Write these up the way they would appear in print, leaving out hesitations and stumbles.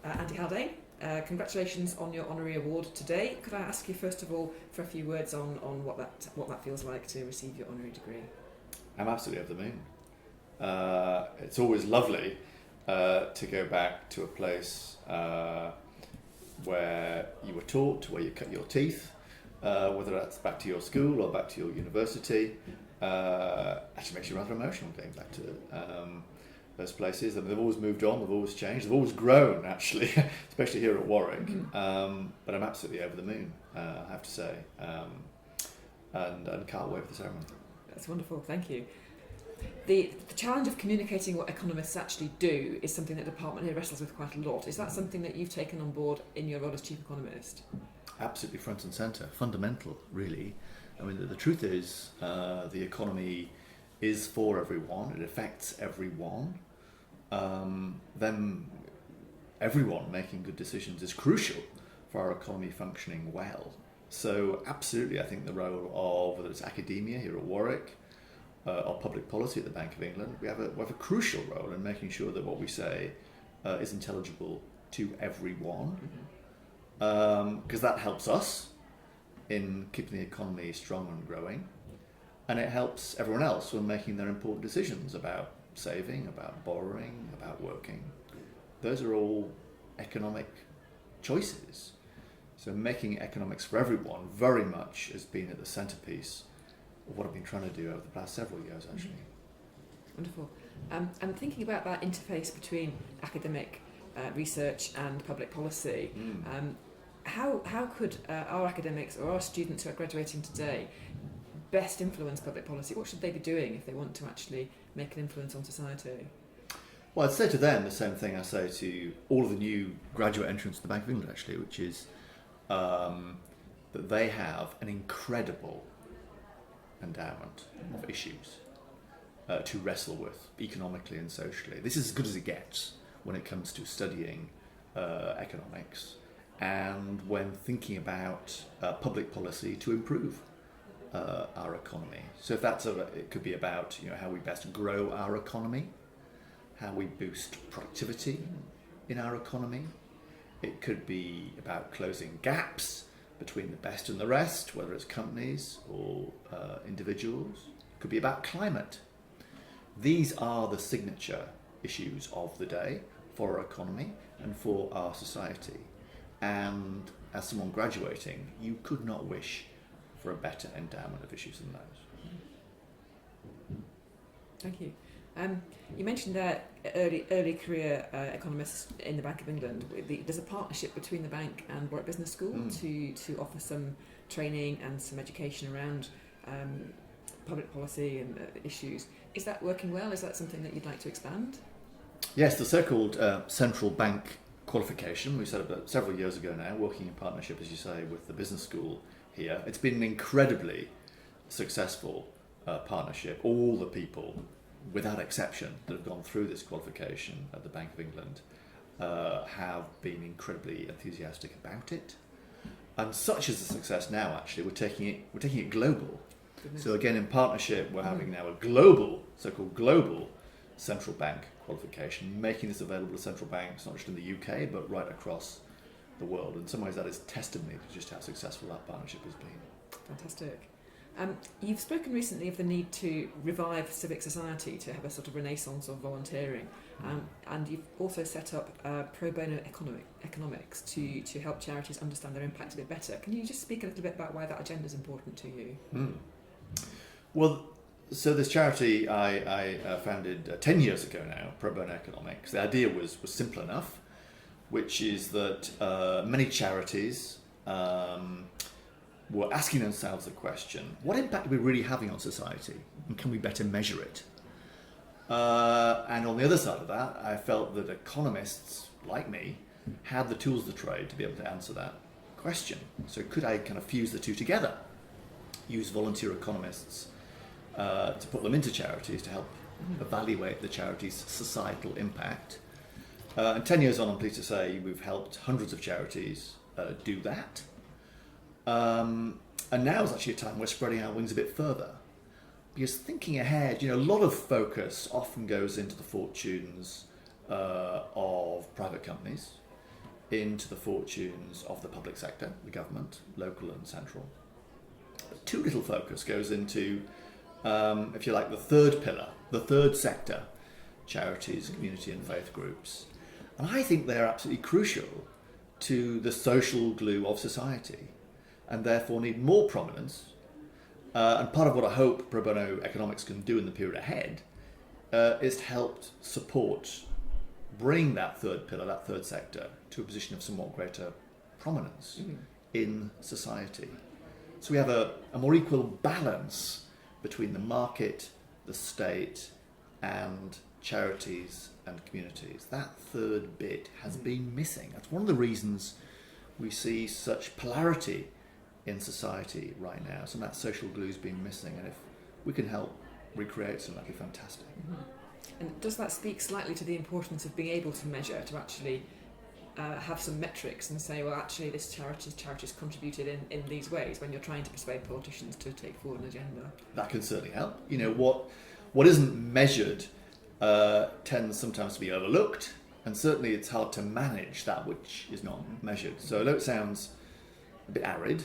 Andy Haldane. Congratulations on your Honorary Award today. Could I ask you first of all for a few words on what that feels like to receive your honorary degree? I'm absolutely over the moon. It's always lovely to go back to a place where you were taught, where you cut your teeth, whether that's back to your school or back to your university. Actually makes you rather emotional going back to those places. And they've always moved on, they've always changed, they've always grown actually, especially here at Warwick. But I'm absolutely over the moon, I have to say, and can't wait for the ceremony. That's wonderful, thank you. The challenge of communicating what economists actually do is something that the department here wrestles with quite a lot. Is that something that you've taken on board in your role as chief economist? Absolutely front and centre, fundamental really. I mean, the truth is the economy is for everyone, it affects everyone. Then everyone making good decisions is crucial for our economy functioning well. So absolutely, I think the role of, whether it's academia here at Warwick, or public policy at the Bank of England, we have a crucial role in making sure that what we say is intelligible to everyone, because that helps us in keeping the economy strong and growing, and it helps everyone else when making their important decisions about saving, about borrowing, about working. Those are all economic choices. So making economics for everyone very much has been at the centrepiece of what I've been trying to do over the past several years, actually. Wonderful. And thinking about that interface between academic research and public policy, how could our academics or our students who are graduating today best influence public policy? What should they be doing if they want to actually make an influence on society? Well, I'd say to them the same thing I say to all of the new graduate entrants to the Bank of England, actually, which is that they have an incredible endowment of issues to wrestle with economically and socially. This is as good as it gets when it comes to studying economics and when thinking about public policy to improve our economy. So if that's it could be about how we best grow our economy, how we boost productivity in our economy. It could be about closing gaps between the best and the rest, whether it's companies or individuals. It could be about climate. These are the signature issues of the day for our economy and for our society. And as someone graduating, you could not wish for a better endowment of issues than those. Thank you. You mentioned that early career economists in the Bank of England. There's a partnership between the bank and Warwick Business School to offer some training and some education around public policy and issues. Is that working well? Is that something that you'd like to expand? Yes, the so-called central bank qualification we set up several years ago now, working in partnership, as you say, with the business school here. It's been an incredibly successful partnership. All the people, without exception, that have gone through this qualification at the Bank of England have been incredibly enthusiastic about it. And such is the success now, actually, we're taking it global. Goodness. So again, in partnership, we're having now a global, so-called global central bank qualification, making this available to central banks, not just in the UK, but right across the world. In some ways, that is testimony to just how successful that partnership has been. Fantastic. You've spoken recently of the need to revive civic society, to have a sort of renaissance of volunteering, and you've also set up Pro Bono Economics to help charities understand their impact a bit better. Can you just speak a little bit about why that agenda is important to you? Well, so this charity I founded 10 years ago now, Pro Bono Economics. The idea was simple enough, which is that many charities were asking themselves the question, what impact are we really having on society, and can we better measure it? And on the other side of that, I felt that economists, like me, had the tools of the trade to be able to answer that question. So could I kind of fuse the two together, use volunteer economists to put them into charities to help evaluate the charity's societal impact? And 10 years on, I'm pleased to say we've helped hundreds of charities do that. And now is actually a time we're spreading our wings a bit further. Because thinking ahead, a lot of focus often goes into the fortunes of private companies. into the fortunes of the public sector, the government, local and central. But too little focus goes into, if you like, the third pillar, the third sector, charities, community and faith groups. And I think they're absolutely crucial to the social glue of society and therefore need more prominence. And part of what I hope Pro Bono Economics can do in the period ahead is to help support, bring that third pillar, that third sector, to a position of somewhat greater prominence in society. So we have a more equal balance between the market, the state, and charities and communities. That third bit has been missing. That's one of the reasons we see such polarity in society right now. Some of that social glue's been missing, and if we can help recreate some, that'd be fantastic. And does that speak slightly to the importance of being able to measure, to actually have some metrics and say, well, actually this charity's contributed in these ways when you're trying to persuade politicians to take forward an agenda? That can certainly help. You know, what isn't measured tends sometimes to be overlooked, and certainly it's hard to manage that which is not measured. So although it sounds a bit arid,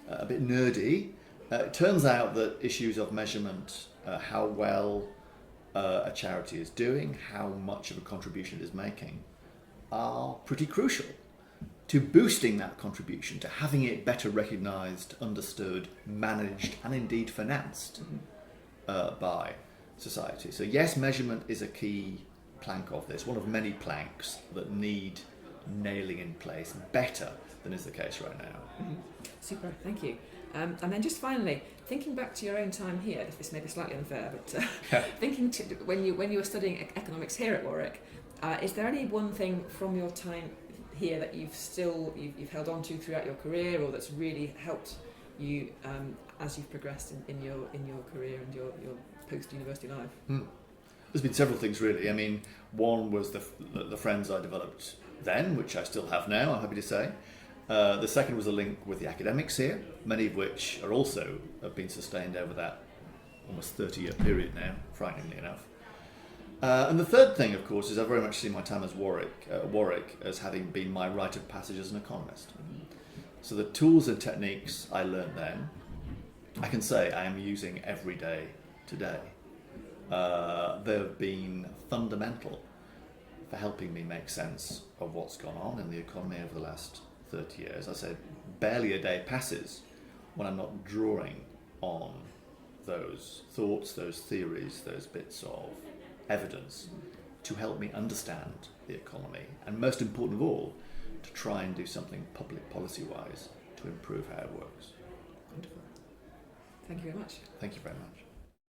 a bit nerdy, it turns out that issues of measurement, how well a charity is doing, how much of a contribution it is making, are pretty crucial to boosting that contribution, to having it better recognised, understood, managed, and indeed financed by society. So yes, measurement is a key plank of this, one of many planks that need nailing in place better than is the case right now. Super, thank you. And then just finally, thinking back to your own time here, this may be slightly unfair, but thinking when you were studying economics here at Warwick, is there any one thing from your time here that you've held on to throughout your career, or that's really helped you as you've progressed in your career and your post-university life? There's been several things really. I mean, one was the friends I developed then, which I still have now, I'm happy to say. The second was a link with the academics here, many of which have been sustained over that almost 30-year period now, frighteningly enough. And the third thing, of course, is I very much see my time as Warwick as having been my rite of passage as an economist. So the tools and techniques I learned then, I can say I am using every day today. They've been fundamental for helping me make sense of what's gone on in the economy over the last 30 years. I said, barely a day passes when I'm not drawing on those thoughts, those theories, those bits of evidence to help me understand the economy, and most important of all, to try and do something public policy-wise to improve how it works. Wonderful. Thank you very much. Thank you very much.